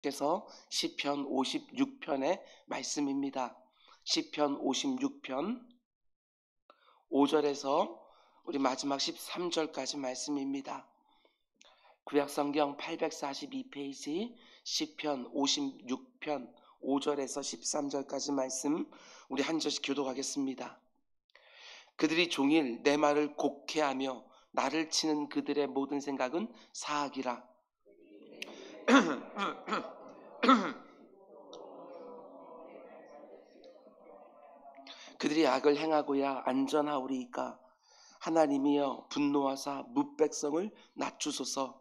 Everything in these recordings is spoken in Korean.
그래서 시편 56편의 말씀입니다. 시편 56편 5절에서 우리 마지막 13절까지 말씀입니다. 구약성경 842페이지 시편 56편 5절에서 13절까지 말씀 우리 한 절씩 교독하겠습니다. 그들이 종일 내 말을 곡해하며 나를 치는 그들의 모든 생각은 사악이라. 그들이 악을 행하고야 안전하오리이까. 하나님이여 분노하사 뭇백성을 낮추소서.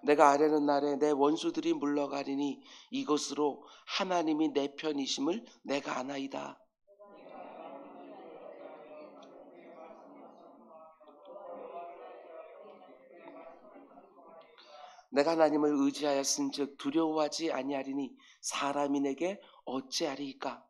내가 아뢰는 날에 내 원수들이 물러가리니 이것으로 하나님이 내 편이심을 내가 아나이다. 내가 하나님을 의지하였은즉 두려워하지 아니하리니 사람이 내게 어찌하리이까.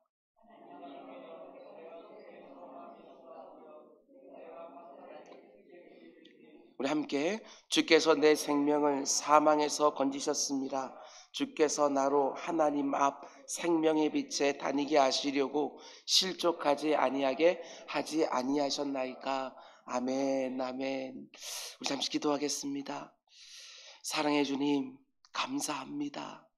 우리 함께 주께서 내 생명을 사망에서 건지셨습니다. 주께서 나로 하나님 앞 생명의 빛에 다니게 하시려고 실족하지 아니하게 하지 아니하셨나이까. 아멘 아멘. 우리 잠시 기도하겠습니다. 사랑해 주님 감사합니다.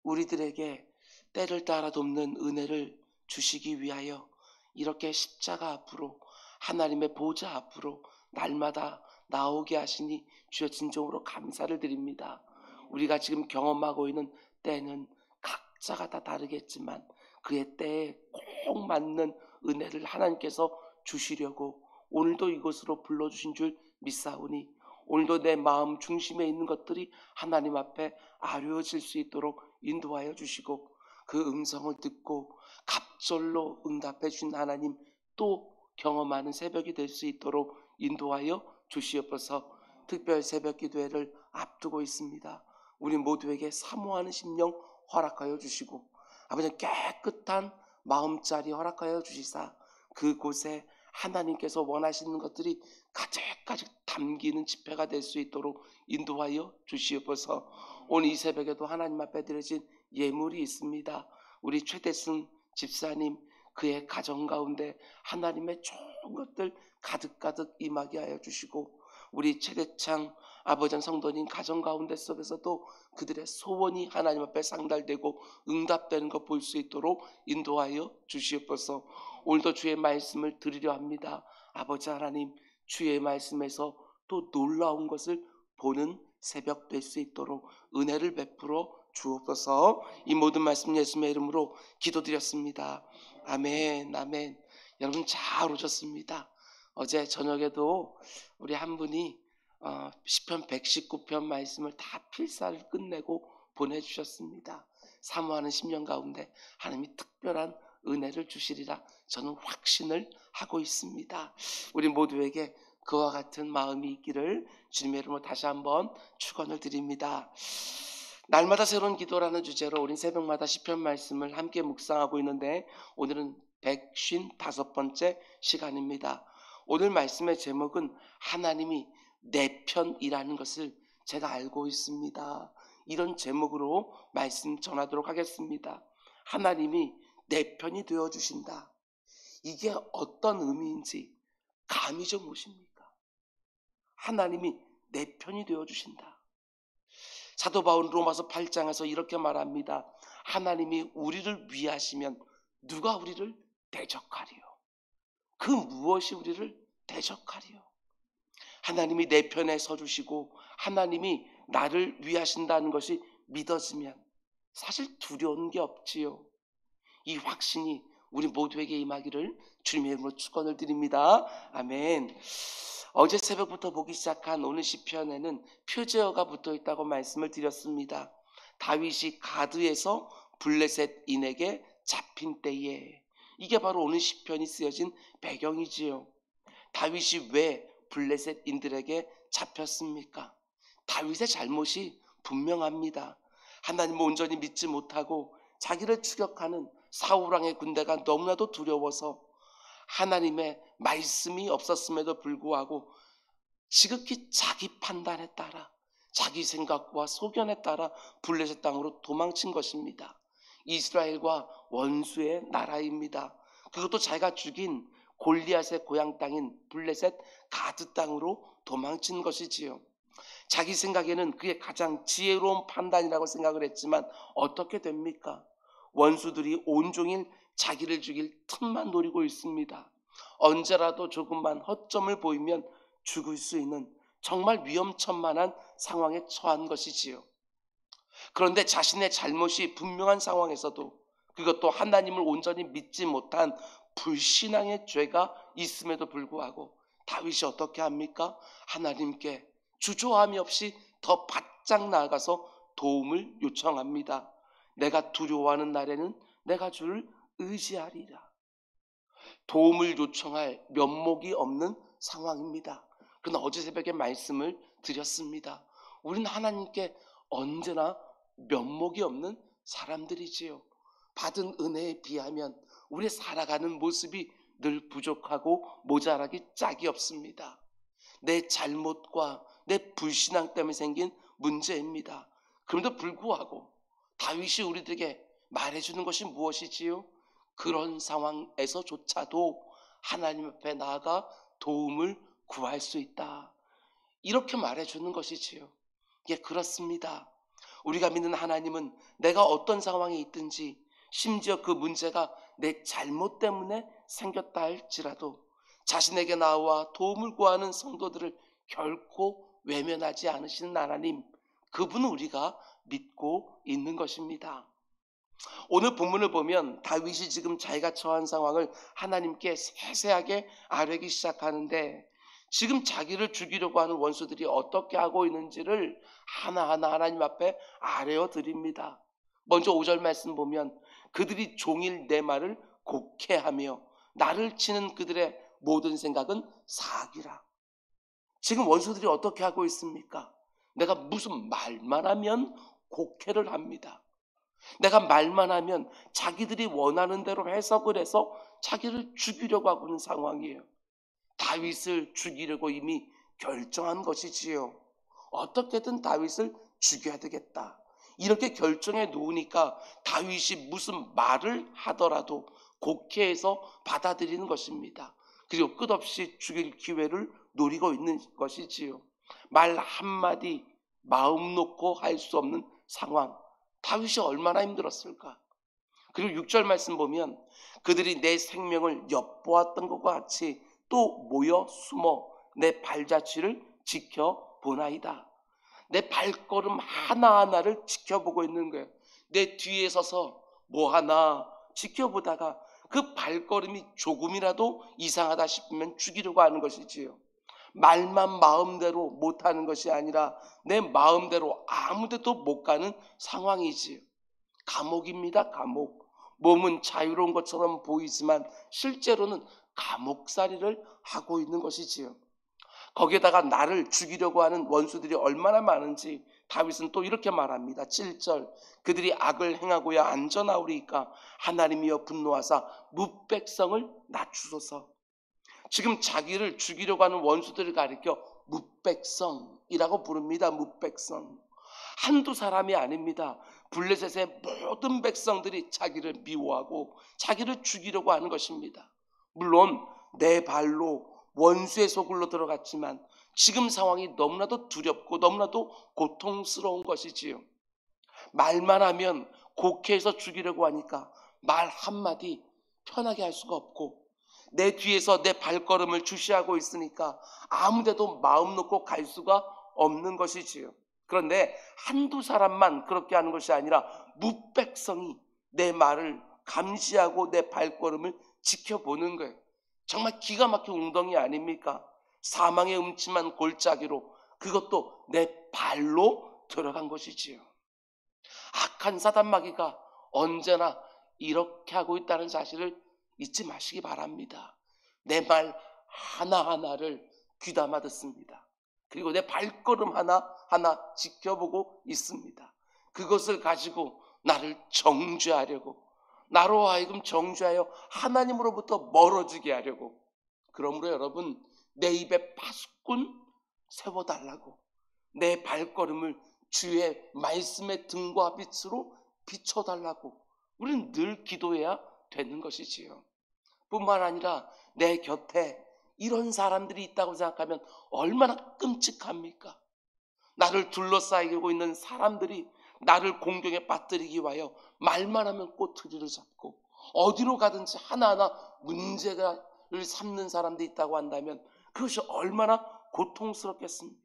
우리들에게 때를 따라 돕는 은혜를 주시기 위하여 이렇게 십자가 앞으로 하나님의 보좌 앞으로 날마다 나오게 하시니 주여 진정으로 감사를 드립니다. 우리가 지금 경험하고 있는 때는 각자가 다 다르겠지만 그의 때에 꼭 맞는 은혜를 하나님께서 주시려고 오늘도 이곳으로 불러주신 줄 믿사오니 오늘도 내 마음 중심에 있는 것들이 하나님 앞에 아뢰어질 수 있도록 인도하여 주시고 그 음성을 듣고 갑절로 응답해 주신 하나님 또 경험하는 새벽이 될 수 있도록 인도하여 주시옵소서. 특별 새벽 기도회를 앞두고 있습니다. 우리 모두에게 사모하는 심령 허락하여 주시고 아버지 깨끗한 마음자리 허락하여 주시사 그곳에 하나님께서 원하시는 것들이 가득가득 담기는 집회가 될 수 있도록 인도하여 주시옵소서. 오늘 이 새벽에도 하나님 앞에 드려진 예물이 있습니다. 우리 최대승 집사님 그의 가정 가운데 하나님의 좋은 것들 가득가득 임하게 하여 주시고 우리 최대창 아버지 성도님 가정 가운데 속에서도 그들의 소원이 하나님 앞에 상달되고 응답되는 것 볼 수 있도록 인도하여 주시옵소서. 오늘도 주의 말씀을 드리려 합니다. 아버지 하나님 주의 말씀에서 또 놀라운 것을 보는 새벽 될 수 있도록 은혜를 베풀어 주옵소서. 이 모든 말씀 예수님의 이름으로 기도드렸습니다. 아멘 아멘. 여러분 잘 오셨습니다. 어제 저녁에도 우리 한 분이 시편 119편 말씀을 다 필사를 끝내고 보내주셨습니다. 사모하는 심령 가운데 하나님이 특별한 은혜를 주시리라 저는 확신을 하고 있습니다. 우리 모두에게 그와 같은 마음이 있기를 주님의 이름으로 다시 한번 축원을 드립니다. 날마다 새로운 기도라는 주제로 우린 새벽마다 시편 말씀을 함께 묵상하고 있는데 오늘은 155번째 시간입니다. 오늘 말씀의 제목은 하나님이 내 편이라는 것을 제가 알고 있습니다. 이런 제목으로 말씀 전하도록 하겠습니다. 하나님이 내 편이 되어주신다. 이게 어떤 의미인지 감이 좀 오십니까? 하나님이 내 편이 되어주신다. 사도 바울은 로마서 8장에서 이렇게 말합니다. 하나님이 우리를 위하시면 누가 우리를 대적하리요? 그 무엇이 우리를 대적하리요? 하나님이 내 편에 서주시고 하나님이 나를 위하신다는 것이 믿어지면 사실 두려운 게 없지요. 이 확신이 우리 모두에게 임하기를 주님의 이름으로 축원을 드립니다. 아멘. 어제 새벽부터 보기 시작한 오늘 시편에는 표제어가 붙어있다고 말씀을 드렸습니다. 다윗이 가드에서 블레셋인에게 잡힌 때에 이게 바로 오늘 시편이 쓰여진 배경이지요. 다윗이 왜 블레셋인들에게 잡혔습니까? 다윗의 잘못이 분명합니다. 하나님을 온전히 믿지 못하고 자기를 추격하는 사울왕의 군대가 너무나도 두려워서 하나님의 말씀이 없었음에도 불구하고 지극히 자기 판단에 따라, 자기 생각과 소견에 따라 블레셋 땅으로 도망친 것입니다. 이스라엘과 원수의 나라입니다. 그것도 자기가 죽인 골리앗의 고향 땅인 블레셋 가드 땅으로 도망친 것이지요. 자기 생각에는 그게 가장 지혜로운 판단이라고 생각을 했지만 어떻게 됩니까? 원수들이 온종일 자기를 죽일 틈만 노리고 있습니다. 언제라도 조금만 허점을 보이면 죽을 수 있는 정말 위험천만한 상황에 처한 것이지요. 그런데 자신의 잘못이 분명한 상황에서도, 그것도 하나님을 온전히 믿지 못한 불신앙의 죄가 있음에도 불구하고 다윗이 어떻게 합니까? 하나님께 주저함이 없이 더 바짝 나아가서 도움을 요청합니다. 내가 두려워하는 날에는 내가 주를 의지하리라. 도움을 요청할 면목이 없는 상황입니다. 그러나 어제 새벽에 말씀을 드렸습니다. 우리는 하나님께 언제나 면목이 없는 사람들이지요. 받은 은혜에 비하면 우리 살아가는 모습이 늘 부족하고 모자라기 짝이 없습니다. 내 잘못과 내 불신앙 때문에 생긴 문제입니다. 그럼에도 불구하고 다윗이 우리들에게 말해주는 것이 무엇이지요? 그런 상황에서조차도 하나님 앞에 나아가 도움을 구할 수 있다, 이렇게 말해주는 것이지요. 예, 그렇습니다. 우리가 믿는 하나님은 내가 어떤 상황에 있든지, 심지어 그 문제가 내 잘못 때문에 생겼다 할지라도 자신에게 나와 도움을 구하는 성도들을 결코 외면하지 않으시는 하나님, 그분은 우리가 믿고 있는 것입니다. 오늘 본문을 보면 다윗이 지금 자기가 처한 상황을 하나님께 세세하게 아뢰기 시작하는데, 지금 자기를 죽이려고 하는 원수들이 어떻게 하고 있는지를 하나하나 하나님 앞에 아뢰어 드립니다. 먼저 5절 말씀 보면 그들이 종일 내 말을 곡해하며 나를 치는 그들의 모든 생각은 사기라. 지금 원수들이 어떻게 하고 있습니까? 내가 무슨 말만 하면 곡해를 합니다. 내가 말만 하면 자기들이 원하는 대로 해석을 해서 자기를 죽이려고 하고 있는 상황이에요. 다윗을 죽이려고 이미 결정한 것이지요. 어떻게든 다윗을 죽여야 되겠다, 이렇게 결정해 놓으니까 다윗이 무슨 말을 하더라도 곡해해서 받아들이는 것입니다. 그리고 끝없이 죽일 기회를 노리고 있는 것이지요. 말 한마디 마음 놓고 할 수 없는 상황, 다윗이 얼마나 힘들었을까. 그리고 6절 말씀 보면 그들이 내 생명을 엿보았던 것과 같이 또 모여 숨어 내 발자취를 지켜보나이다. 내 발걸음 하나하나를 지켜보고 있는 거예요. 내 뒤에 서서 뭐 하나 지켜보다가 그 발걸음이 조금이라도 이상하다 싶으면 죽이려고 하는 것이지요. 말만 마음대로 못하는 것이 아니라 내 마음대로 아무데도 못 가는 상황이지요. 감옥입니다. 감옥. 몸은 자유로운 것처럼 보이지만 실제로는 감옥살이를 하고 있는 것이지요. 거기에다가 나를 죽이려고 하는 원수들이 얼마나 많은지 다윗은 또 이렇게 말합니다. 7절 그들이 악을 행하고야 안전하오리이까 하나님이여 분노하사 뭇백성을 낮추소서. 지금 자기를 죽이려고 하는 원수들을 가리켜 뭇백성이라고 부릅니다. 뭇백성. 한두 사람이 아닙니다. 블레셋의 모든 백성들이 자기를 미워하고 자기를 죽이려고 하는 것입니다. 물론 내 발로 원수의 소굴로 들어갔지만 지금 상황이 너무나도 두렵고 너무나도 고통스러운 것이지요. 말만 하면 곡해해서 죽이려고 하니까 말 한마디 편하게 할 수가 없고, 내 뒤에서 내 발걸음을 주시하고 있으니까 아무데도 마음 놓고 갈 수가 없는 것이지요. 그런데 한두 사람만 그렇게 하는 것이 아니라 뭇백성이 내 말을 감시하고 내 발걸음을 지켜보는 거예요. 정말 기가 막힌 웅덩이 아닙니까? 사망의 음침한 골짜기로, 그것도 내 발로 들어간 것이지요. 악한 사단 마귀가 언제나 이렇게 하고 있다는 사실을 잊지 마시기 바랍니다. 내 말 하나하나를 귀담아 듣습니다. 그리고 내 발걸음 하나하나 지켜보고 있습니다. 그것을 가지고 나를 정죄하려고, 나로 하여금 정죄하여 하나님으로부터 멀어지게 하려고. 그러므로 여러분, 내 입에 파수꾼 세워달라고, 내 발걸음을 주의 말씀의 등과 빛으로 비춰달라고 우리는 늘 기도해야 되는 것이지요. 뿐만 아니라 내 곁에 이런 사람들이 있다고 생각하면 얼마나 끔찍합니까? 나를 둘러싸이고 있는 사람들이 나를 공경에 빠뜨리기 위하여 말만 하면 꼬투리를 잡고 어디로 가든지 하나하나 문제를 삼는 사람들이 있다고 한다면 그것이 얼마나 고통스럽겠습니까?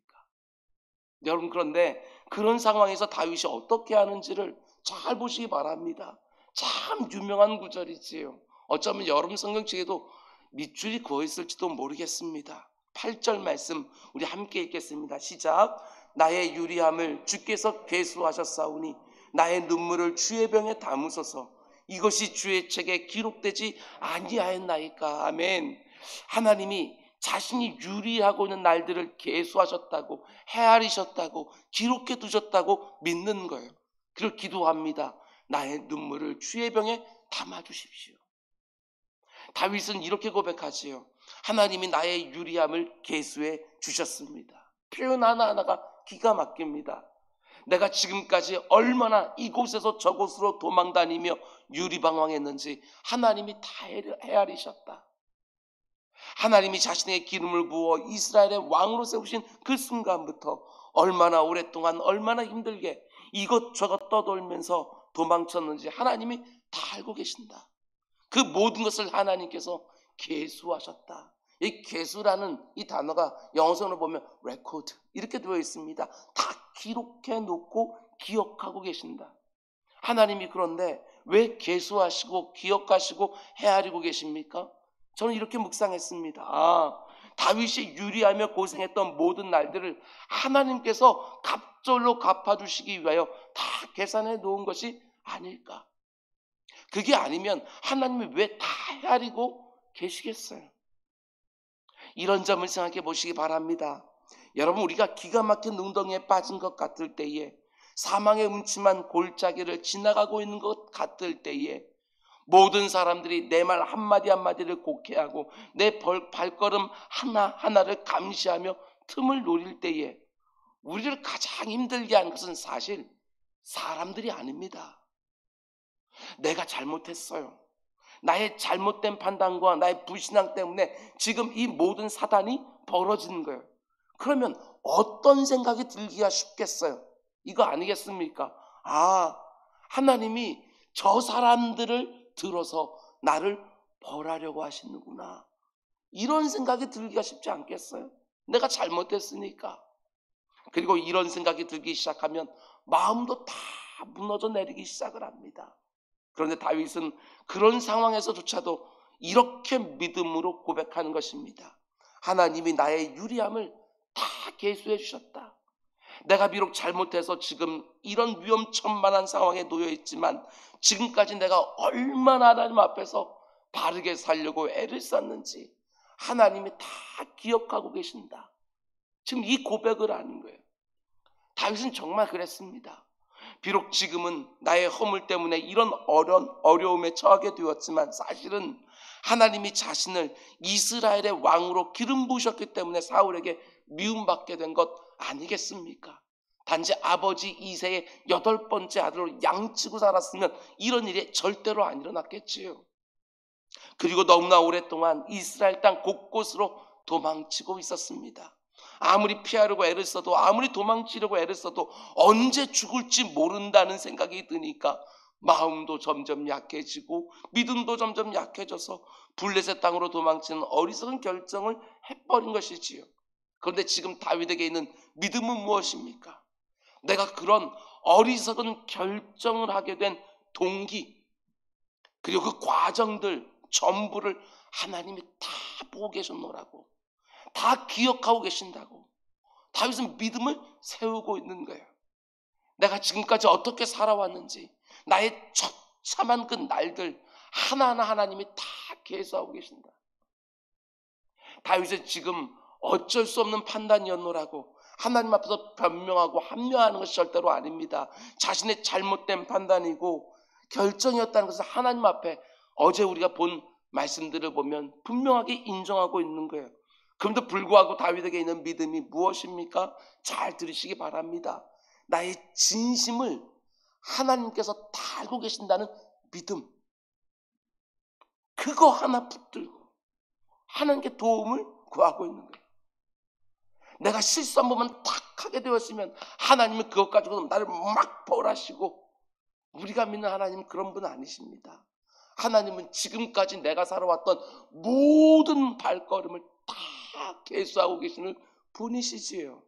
여러분, 그런데 그런 상황에서 다윗이 어떻게 하는지를 잘 보시기 바랍니다. 참 유명한 구절이지요. 어쩌면 여러분 성경책에도 밑줄이 그어 있을지도 모르겠습니다. 8절 말씀 우리 함께 읽겠습니다. 시작. 나의 유리함을 주께서 괴수하셨사오니 나의 눈물을 주의 병에 담으소서. 이것이 주의 책에 기록되지 아니하였나이까. 아멘. 하나님이 자신이 유리하고 있는 날들을 계수하셨다고, 헤아리셨다고, 기록해 두셨다고 믿는 거예요. 그걸 기도합니다. 나의 눈물을 주의 병에 담아주십시오. 다윗은 이렇게 고백하지요. 하나님이 나의 유리함을 계수해 주셨습니다. 표현 하나하나가 기가 막힙니다. 내가 지금까지 얼마나 이곳에서 저곳으로 도망다니며 유리방황했는지 하나님이 다 헤아리셨다. 하나님이 자신의 기름을 부어 이스라엘의 왕으로 세우신 그 순간부터 얼마나 오랫동안 얼마나 힘들게 이것저것 떠돌면서 도망쳤는지 하나님이 다 알고 계신다. 그 모든 것을 하나님께서 계수하셨다. 이 계수라는 이 단어가 영어선으로 보면 record 이렇게 되어 있습니다. 다 기록해 놓고 기억하고 계신다. 하나님이 그런데 왜 계수하시고 기억하시고 헤아리고 계십니까? 저는 이렇게 묵상했습니다. 다윗이 유리하며 고생했던 모든 날들을 하나님께서 갑절로 갚아주시기 위하여 다 계산해 놓은 것이 아닐까. 그게 아니면 하나님이 왜 다 헤아리고 계시겠어요? 이런 점을 생각해 보시기 바랍니다. 여러분, 우리가 기가 막힌 웅덩이에 빠진 것 같을 때에, 사망의 음침한 골짜기를 지나가고 있는 것 같을 때에 모든 사람들이 내 말 한마디 한마디를 곡해하고 내 발걸음 하나하나를 감시하며 틈을 노릴 때에 우리를 가장 힘들게 하는 것은 사실 사람들이 아닙니다. 내가 잘못했어요. 나의 잘못된 판단과 나의 불신앙 때문에 지금 이 모든 사단이 벌어지는 거예요. 그러면 어떤 생각이 들기가 쉽겠어요? 이거 아니겠습니까? 하나님이 저 사람들을 들어서 나를 벌하려고 하시는구나. 이런 생각이 들기가 쉽지 않겠어요? 내가 잘못했으니까. 그리고 이런 생각이 들기 시작하면 마음도 다 무너져 내리기 시작을 합니다. 그런데 다윗은 그런 상황에서조차도 이렇게 믿음으로 고백하는 것입니다. 하나님이 나의 유리함을 다 계수해 주셨다. 내가 비록 잘못해서 지금 이런 위험천만한 상황에 놓여 있지만 지금까지 내가 얼마나 하나님 앞에서 바르게 살려고 애를 썼는지 하나님이 다 기억하고 계신다. 지금 이 고백을 하는 거예요. 다윗은 정말 그랬습니다. 비록 지금은 나의 허물 때문에 이런 어려움에 처하게 되었지만 사실은 하나님이 자신을 이스라엘의 왕으로 기름 부으셨기 때문에 사울에게 미움받게 된 것 아니겠습니까? 단지 아버지 이새의 8번째 아들로 양치고 살았으면 이런 일이 절대로 안 일어났겠지요. 그리고 너무나 오랫동안 이스라엘 땅 곳곳으로 도망치고 있었습니다. 아무리 피하려고 애를 써도, 아무리 도망치려고 애를 써도 언제 죽을지 모른다는 생각이 드니까 마음도 점점 약해지고 믿음도 점점 약해져서 블레셋 땅으로 도망치는 어리석은 결정을 해버린 것이지요. 그런데 지금 다윗에게 있는 믿음은 무엇입니까? 내가 그런 어리석은 결정을 하게 된 동기, 그리고 그 과정들 전부를 하나님이 다 보고 계셨노라고, 다 기억하고 계신다고 다윗은 믿음을 세우고 있는 거예요. 내가 지금까지 어떻게 살아왔는지 나의 처참한 그 날들 하나하나 하나님이 다 계수하고 계신다. 다윗은 지금 어쩔 수 없는 판단이었노라고 하나님 앞에서 변명하고 합리화하는 것이 절대로 아닙니다. 자신의 잘못된 판단이고 결정이었다는 것을 하나님 앞에 어제 우리가 본 말씀들을 보면 분명하게 인정하고 있는 거예요. 그럼에도 불구하고 다윗에게 있는 믿음이 무엇입니까? 잘 들으시기 바랍니다. 나의 진심을 하나님께서 다 알고 계신다는 믿음, 그거 하나 붙들고 하나님께 도움을 구하고 있는 거예요. 내가 실수 한 번만 탁 하게 되었으면 하나님은 그것 가지고 나를 막 벌하시고, 우리가 믿는 하나님은 그런 분 아니십니다. 하나님은 지금까지 내가 살아왔던 모든 발걸음을 다 계수하고 계시는 분이시지요.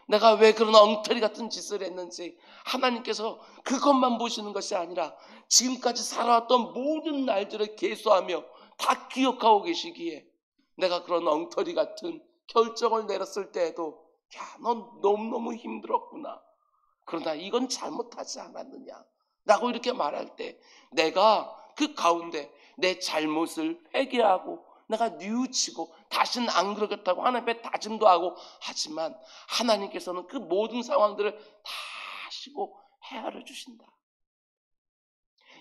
내가 왜 그런 엉터리 같은 짓을 했는지 하나님께서 그것만 보시는 것이 아니라 지금까지 살아왔던 모든 날들을 계수하며 다 기억하고 계시기에, 내가 그런 엉터리 같은 결정을 내렸을 때에도 야, 넌 너무너무 힘들었구나, 그러나 이건 잘못하지 않았느냐 라고 이렇게 말할 때, 내가 그 가운데 내 잘못을 회개하고 내가 뉘우치고 다시는 안 그러겠다고 하나님 앞에 다짐도 하고 하지만, 하나님께서는 그 모든 상황들을 다 하시고 헤아려 주신다.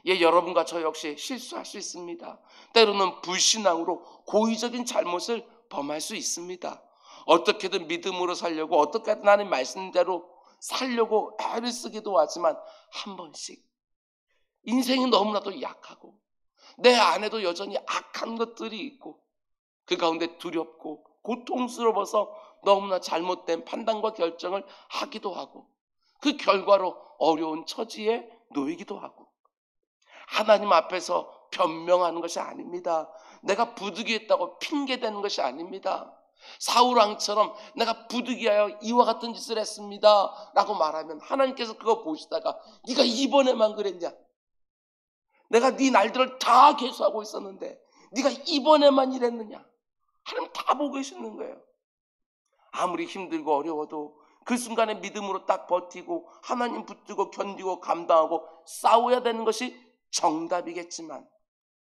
예, 여러분과 저 역시 실수할 수 있습니다. 때로는 불신앙으로 고의적인 잘못을 범할 수 있습니다. 어떻게든 믿음으로 살려고, 어떻게든 하나님 말씀대로 살려고 애를 쓰기도 하지만, 한 번씩 인생이 너무나도 약하고 내 안에도 여전히 악한 것들이 있고 그 가운데 두렵고 고통스러워서 너무나 잘못된 판단과 결정을 하기도 하고, 그 결과로 어려운 처지에 놓이기도 하고, 하나님 앞에서 변명하는 것이 아닙니다. 내가 부득이했다고 핑계대는 것이 아닙니다. 사울왕처럼 내가 부득이하여 이와 같은 짓을 했습니다 라고 말하면 하나님께서 그거 보시다가 네가 이번에만 그랬냐, 내가 네 날들을 다 계수하고 있었는데 네가 이번에만 이랬느냐, 하나님 다 보고 계시는 거예요. 아무리 힘들고 어려워도 그 순간에 믿음으로 딱 버티고 하나님 붙들고 견디고 감당하고 싸워야 되는 것이 정답이겠지만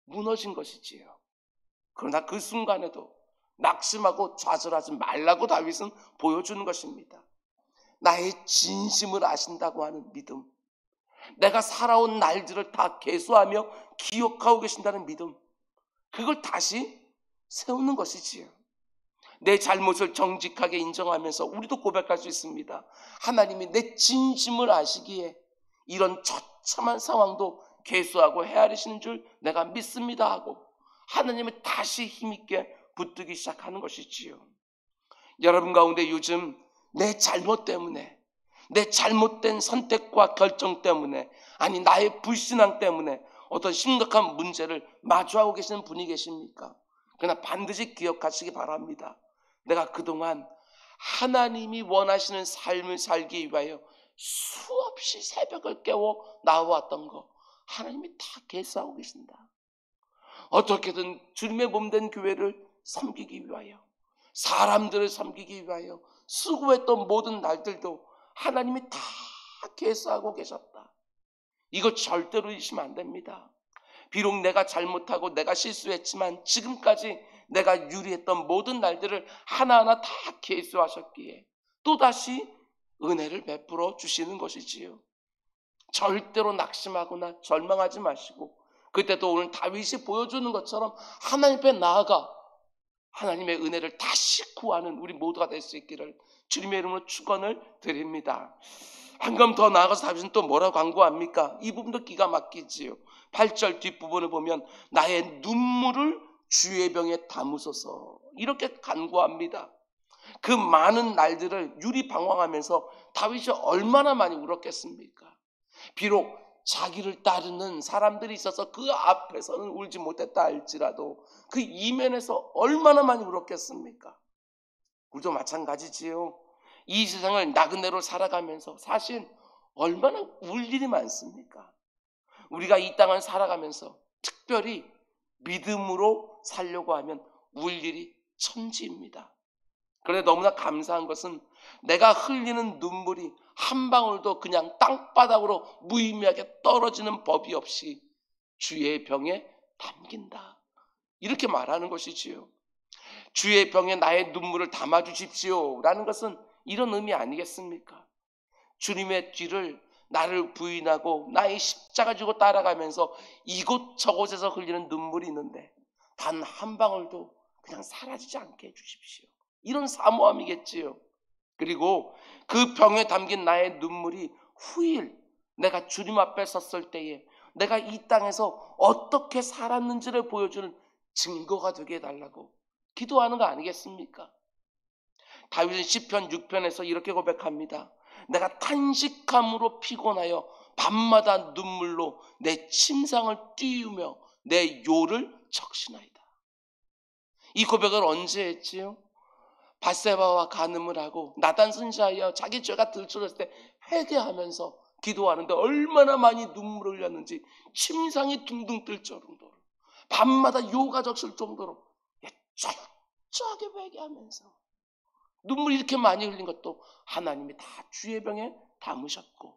무너진 것이지요. 그러나 그 순간에도 낙심하고 좌절하지 말라고 다윗은 보여주는 것입니다. 나의 진심을 아신다고 하는 믿음, 내가 살아온 날들을 다 계수하며 기억하고 계신다는 믿음, 그걸 다시 세우는 것이지요. 내 잘못을 정직하게 인정하면서 우리도 고백할 수 있습니다. 하나님이 내 진심을 아시기에 이런 처참한 상황도 계수하고 헤아리시는 줄 내가 믿습니다 하고 하나님을 다시 힘있게 붙들기 시작하는 것이지요. 여러분 가운데 요즘 내 잘못 때문에, 내 잘못된 선택과 결정 때문에, 아니 나의 불신앙 때문에 어떤 심각한 문제를 마주하고 계시는 분이 계십니까? 그러나 반드시 기억하시기 바랍니다. 내가 그동안 하나님이 원하시는 삶을 살기 위하여 수없이 새벽을 깨워 나와왔던 거 하나님이 다 계수하고 계신다. 어떻게든 주님의 몸된 교회를 섬기기 위하여, 사람들을 섬기기 위하여 수고했던 모든 날들도 하나님이 다 계수하고 계셨다. 이거 절대로 잊으시면 안 됩니다. 비록 내가 잘못하고 내가 실수했지만 지금까지 내가 유리했던 모든 날들을 하나하나 다 계수하셨기에 또다시 은혜를 베풀어 주시는 것이지요. 절대로 낙심하거나 절망하지 마시고, 그때도 오늘 다윗이 보여주는 것처럼 하나님 앞에 나아가 하나님의 은혜를 다시 구하는 우리 모두가 될 수 있기를 주님의 이름으로 축원을 드립니다. 한 점 더 나아가서 다윗은 또 뭐라고 간구합니까? 이 부분도 기가 막히지요. 8절 뒷부분을 보면 나의 눈물을 주의 병에 담으소서, 이렇게 간구합니다. 그 많은 날들을 유리방황하면서 다윗이 얼마나 많이 울었겠습니까? 비록 자기를 따르는 사람들이 있어서 그 앞에서는 울지 못했다 할지라도 그 이면에서 얼마나 많이 울었겠습니까? 우리도 마찬가지지요. 이 세상을 나그네로 살아가면서 사실 얼마나 울 일이 많습니까? 우리가 이 땅을 살아가면서 특별히 믿음으로 살려고 하면 울 일이 천지입니다. 그런데 너무나 감사한 것은 내가 흘리는 눈물이 한 방울도 그냥 땅바닥으로 무의미하게 떨어지는 법이 없이 주의 병에 담긴다, 이렇게 말하는 것이지요. 주의 병에 나의 눈물을 담아주십시오 라는 것은 이런 의미 아니겠습니까? 주님의 뒤를 나를 부인하고 나의 십자가 지고 따라가면서 이곳저곳에서 흘리는 눈물이 있는데 단 한 방울도 그냥 사라지지 않게 해주십시오. 이런 사모함이겠지요. 그리고 그 병에 담긴 나의 눈물이 후일 내가 주님 앞에 섰을 때에 내가 이 땅에서 어떻게 살았는지를 보여주는 증거가 되게 해달라고 기도하는 거 아니겠습니까? 다윗은 시편 6편에서 이렇게 고백합니다. 내가 탄식함으로 피곤하여 밤마다 눈물로 내 침상을 띄우며 내 요를 적시나이다. 이 고백을 언제 했지요? 밧세바와 간음을 하고 나단 선지자여 자기 죄가 들춰졌을 때 회개하면서 기도하는데 얼마나 많이 눈물을 흘렸는지 침상이 둥둥 뜰 정도로 밤마다 요가 적실 정도로 철저하게 회개하면서 눈물이 이렇게 많이 흘린 것도 하나님이 다 주의 병에 담으셨고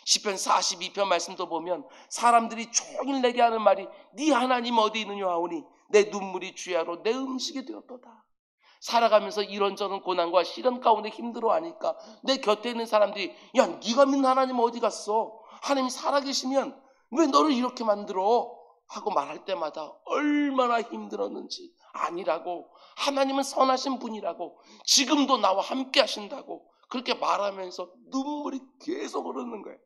시편 42편 말씀도 보면 사람들이 종일 내게 하는 말이 네 하나님 어디 있느냐 하오니 내 눈물이 주야로 내 음식이 되었도다. 살아가면서 이런저런 고난과 시련 가운데 힘들어하니까 내 곁에 있는 사람들이 야 네가 믿는 하나님 어디 갔어? 하나님 살아계시면 왜 너를 이렇게 만들어? 하고 말할 때마다 얼마나 힘들었는지 아니라고 하나님은 선하신 분이라고 지금도 나와 함께 하신다고 그렇게 말하면서 눈물이 계속 흐르는 거예요.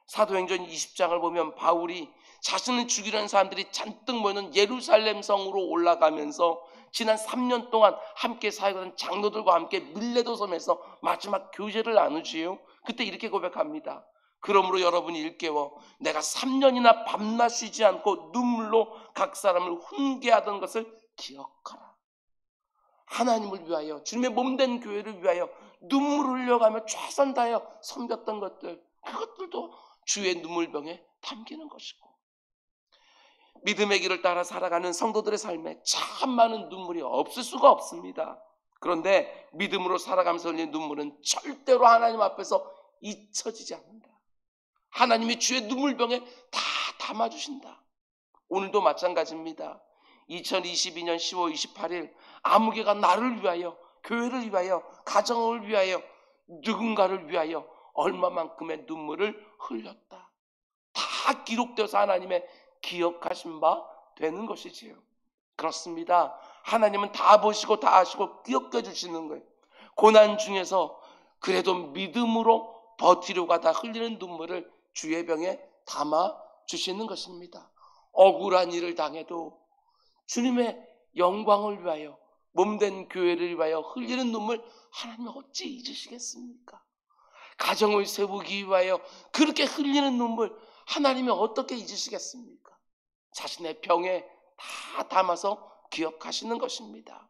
사도행전 20장을 보면 바울이 자신을 죽이려는 사람들이 잔뜩 모이는 예루살렘 성으로 올라가면서 지난 3년 동안 함께 사역하던 장로들과 함께 밀레도 섬에서 마지막 교제를 나누지요. 그때 이렇게 고백합니다. 그러므로 여러분이 일깨워 내가 3년이나 밤낮 쉬지 않고 눈물로 각 사람을 훈계하던 것을 기억하라. 하나님을 위하여 주님의 몸된 교회를 위하여 눈물을 흘려가며 최선 다하여 섬겼던 것들 그것들도 주의 눈물병에 담기는 것이고 믿음의 길을 따라 살아가는 성도들의 삶에 참 많은 눈물이 없을 수가 없습니다. 그런데 믿음으로 살아가면서 흘리는 눈물은 절대로 하나님 앞에서 잊혀지지 않는다. 하나님이 주의 눈물병에 다 담아주신다. 오늘도 마찬가지입니다. 2022년 10월 28일 아무개가 나를 위하여 교회를 위하여 가정을 위하여 누군가를 위하여 얼마만큼의 눈물을 흘렸다. 다 기록되어서 하나님의 기억하신 바 되는 것이지요. 그렇습니다. 하나님은 다 보시고 다 아시고 기억해 주시는 거예요. 고난 중에서 그래도 믿음으로 버티려고 하다 흘리는 눈물을 주의 병에 담아 주시는 것입니다. 억울한 일을 당해도 주님의 영광을 위하여 몸된 교회를 위하여 흘리는 눈물 하나님이 어찌 잊으시겠습니까? 가정을 세우기 위하여 그렇게 흘리는 눈물 하나님이 어떻게 잊으시겠습니까? 자신의 병에 다 담아서 기억하시는 것입니다.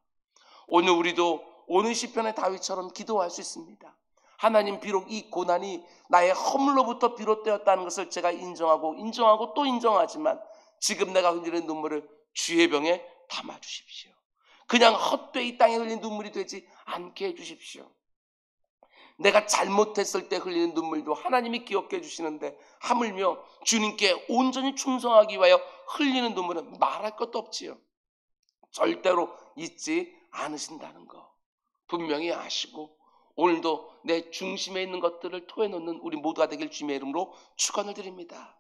오늘 우리도 오늘 시편의 다윗처럼 기도할 수 있습니다. 하나님 비록 이 고난이 나의 허물로부터 비롯되었다는 것을 제가 인정하고 또 인정하지만 지금 내가 흘리는 눈물을 주의 병에 담아주십시오. 그냥 헛되이 이 땅에 흘린 눈물이 되지 않게 해주십시오. 내가 잘못했을 때 흘리는 눈물도 하나님이 기억해 주시는데 하물며 주님께 온전히 충성하기 위하여 흘리는 눈물은 말할 것도 없지요. 절대로 잊지 않으신다는 거 분명히 아시고 오늘도 내 중심에 있는 것들을 토해놓는 우리 모두가 되길 주님의 이름으로 축원을 드립니다.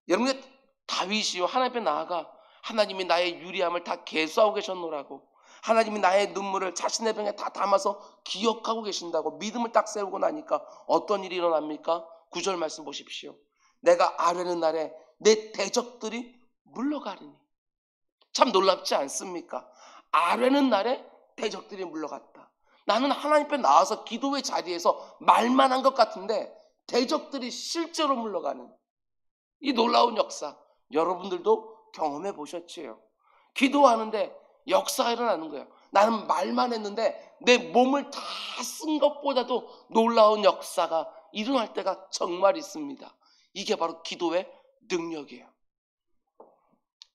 여러분의 다윗이요 하나님 앞에 나아가 하나님이 나의 유리함을 다 계수하고 계셨노라고 하나님이 나의 눈물을 자신의 병에 다 담아서 기억하고 계신다고 믿음을 딱 세우고 나니까 어떤 일이 일어납니까? 9절 말씀 보십시오. 내가 아뢰는 날에 내 대적들이 물러가리니. 참 놀랍지 않습니까? 아뢰는 날에 대적들이 물러갔다. 나는 하나님 앞에 나와서 기도의 자리에서 말만 한 것 같은데 대적들이 실제로 물러가는 이 놀라운 역사 여러분들도 경험해 보셨지요. 기도하는데 역사가 일어나는 거예요. 나는 말만 했는데 내 몸을 다 쓴 것보다도 놀라운 역사가 일어날 때가 정말 있습니다. 이게 바로 기도의 능력이에요.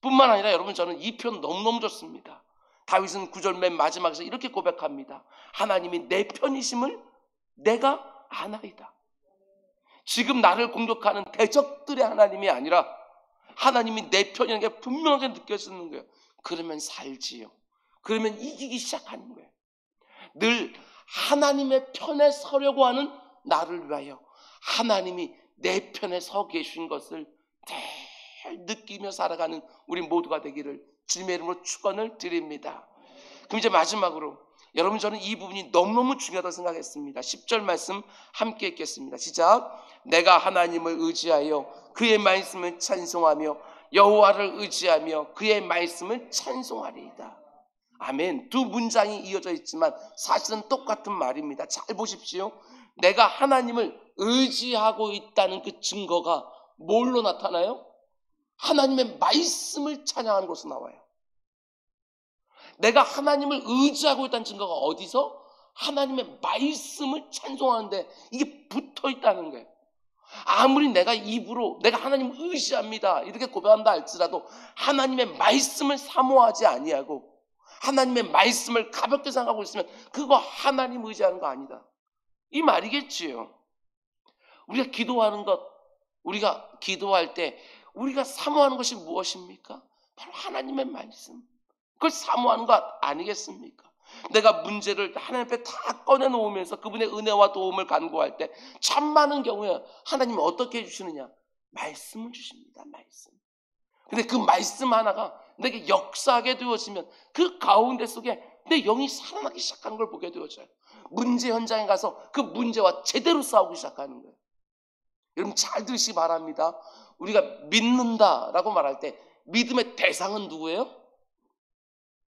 뿐만 아니라 여러분 저는 이 편 너무너무 좋습니다. 다윗은 9절 맨 마지막에서 이렇게 고백합니다. 하나님이 내 편이심을 내가 아나이다. 지금 나를 공격하는 대적들의 하나님이 아니라 하나님이 내 편이라는 게 분명하게 느껴지는 거예요. 그러면 살지요. 그러면 이기기 시작하는 거예요. 늘 하나님의 편에 서려고 하는 나를 위하여 하나님이 내 편에 서 계신 것을 늘 느끼며 살아가는 우리 모두가 되기를 주님의 이름으로 축원을 드립니다. 그럼 이제 마지막으로 여러분, 저는 이 부분이 너무너무 중요하다고 생각했습니다. 10절 말씀 함께 읽겠습니다. 시작. 내가 하나님을 의지하여 그의 말씀을 찬송하며 여호와를 의지하며 그의 말씀을 찬송하리이다. 아멘. 두 문장이 이어져 있지만 사실은 똑같은 말입니다. 잘 보십시오. 내가 하나님을 의지하고 있다는 그 증거가 뭘로 나타나요? 하나님의 말씀을 찬양하는 것으로 나와요. 내가 하나님을 의지하고 있다는 증거가 어디서? 하나님의 말씀을 찬송하는데 이게 붙어 있다는 거예요. 아무리 내가 입으로 내가 하나님을 의지합니다 이렇게 고백한다 할지라도 하나님의 말씀을 사모하지 아니하고 하나님의 말씀을 가볍게 생각하고 있으면 그거 하나님 의지하는 거 아니다, 이 말이겠지요. 우리가 기도하는 것, 우리가 기도할 때 우리가 사모하는 것이 무엇입니까? 바로 하나님의 말씀, 그걸 사모하는 것 아니겠습니까? 내가 문제를 하나님 앞에 다 꺼내놓으면서 그분의 은혜와 도움을 간구할 때 참 많은 경우에 하나님이 어떻게 해주시느냐? 말씀을 주십니다. 말씀. 근데 그 말씀 하나가 내게 역사하게 되어지면 그 가운데 속에 내 영이 살아나기 시작하는 걸 보게 되어져요. 문제 현장에 가서 그 문제와 제대로 싸우기 시작하는 거예요. 여러분 잘 들으시기 바랍니다. 우리가 믿는다라고 말할 때 믿음의 대상은 누구예요?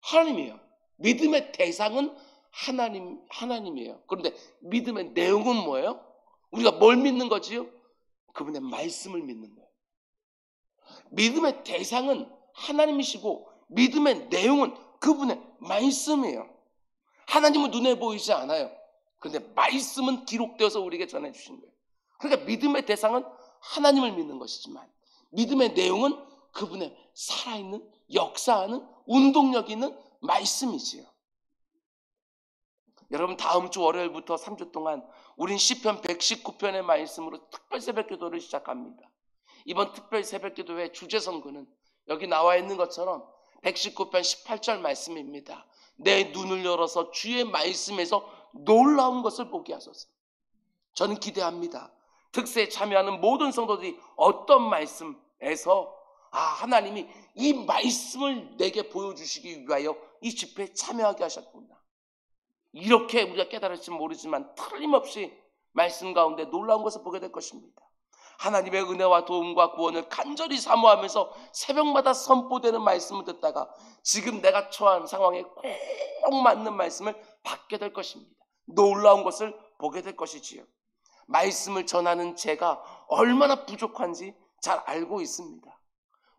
하나님이에요. 믿음의 대상은 하나님이에요. 그런데 믿음의 내용은 뭐예요? 우리가 뭘 믿는 거지요? 그분의 말씀을 믿는 거예요. 믿음의 대상은 하나님이시고 믿음의 내용은 그분의 말씀이에요. 하나님은 눈에 보이지 않아요. 그런데 말씀은 기록되어서 우리에게 전해주신 거예요. 그러니까 믿음의 대상은 하나님을 믿는 것이지만 믿음의 내용은 그분의 살아있는, 역사하는, 운동력 있는 말씀이지요. 여러분 다음 주 월요일부터 3주 동안 우린 시편 119편의 말씀으로 특별 새벽기도를 시작합니다. 이번 특별 새벽기도의 주제 선거는 여기 나와 있는 것처럼 119편 18절 말씀입니다. 내 눈을 열어서 주의 말씀에서 놀라운 것을 보게 하소서. 저는 기대합니다. 특세에 참여하는 모든 성도들이 어떤 말씀에서 하나님이 이 말씀을 내게 보여주시기 위하여 이 집회에 참여하게 하셨구나, 이렇게 우리가 깨달을지 모르지만 틀림없이 말씀 가운데 놀라운 것을 보게 될 것입니다. 하나님의 은혜와 도움과 구원을 간절히 사모하면서 새벽마다 선포되는 말씀을 듣다가 지금 내가 처한 상황에 꼭 맞는 말씀을 받게 될 것입니다. 놀라운 것을 보게 될 것이지요. 말씀을 전하는 제가 얼마나 부족한지 잘 알고 있습니다.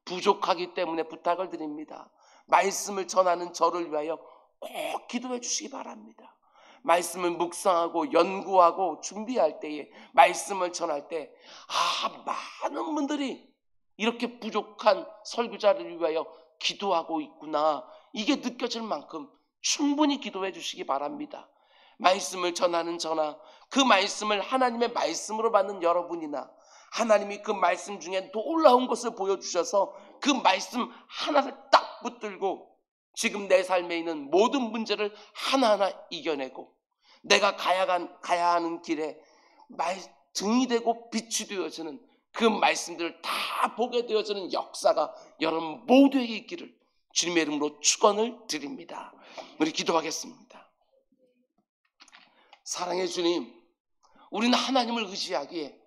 부족하기 때문에 부탁을 드립니다. 말씀을 전하는 저를 위하여 꼭 기도해 주시기 바랍니다. 말씀을 묵상하고 연구하고 준비할 때에 말씀을 전할 때 많은 분들이 이렇게 부족한 설교자를 위하여 기도하고 있구나, 이게 느껴질 만큼 충분히 기도해 주시기 바랍니다. 말씀을 전하는 저나 그 말씀을 하나님의 말씀으로 받는 여러분이나 하나님이 그 말씀 중에 놀라운 것을 보여주셔서 그 말씀 하나를 딱 붙들고 지금 내 삶에 있는 모든 문제를 하나하나 이겨내고 내가 가야 하는 길에 등이 되고 빛이 되어지는 그 말씀들을 다 보게 되어지는 역사가 여러분 모두에게 있기를 주님의 이름으로 축원을 드립니다. 우리 기도하겠습니다. 사랑의 주님, 우리는 하나님을 의지하기에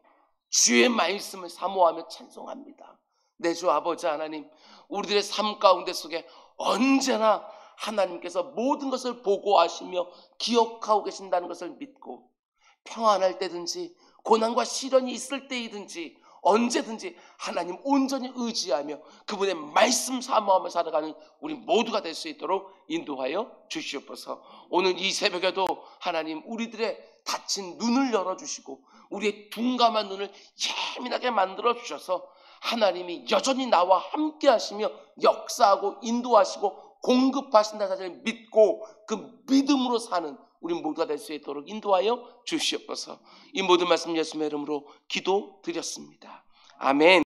주의 말씀을 사모하며 찬송합니다. 내 주 아버지 하나님, 우리들의 삶 가운데 속에 언제나 하나님께서 모든 것을 보고하시며 기억하고 계신다는 것을 믿고 평안할 때든지 고난과 시련이 있을 때이든지 언제든지 하나님 온전히 의지하며 그분의 말씀 사모하며 살아가는 우리 모두가 될 수 있도록 인도하여 주시옵소서. 오늘 이 새벽에도 하나님 우리들의 닫힌 눈을 열어주시고 우리의 둔감한 눈을 예민하게 만들어 주셔서 하나님이 여전히 나와 함께 하시며 역사하고 인도하시고 공급하신다는 사실을 믿고 그 믿음으로 사는 우리 모두가 될 수 있도록 인도하여 주시옵소서. 이 모든 말씀 예수님의 이름으로 기도드렸습니다. 아멘.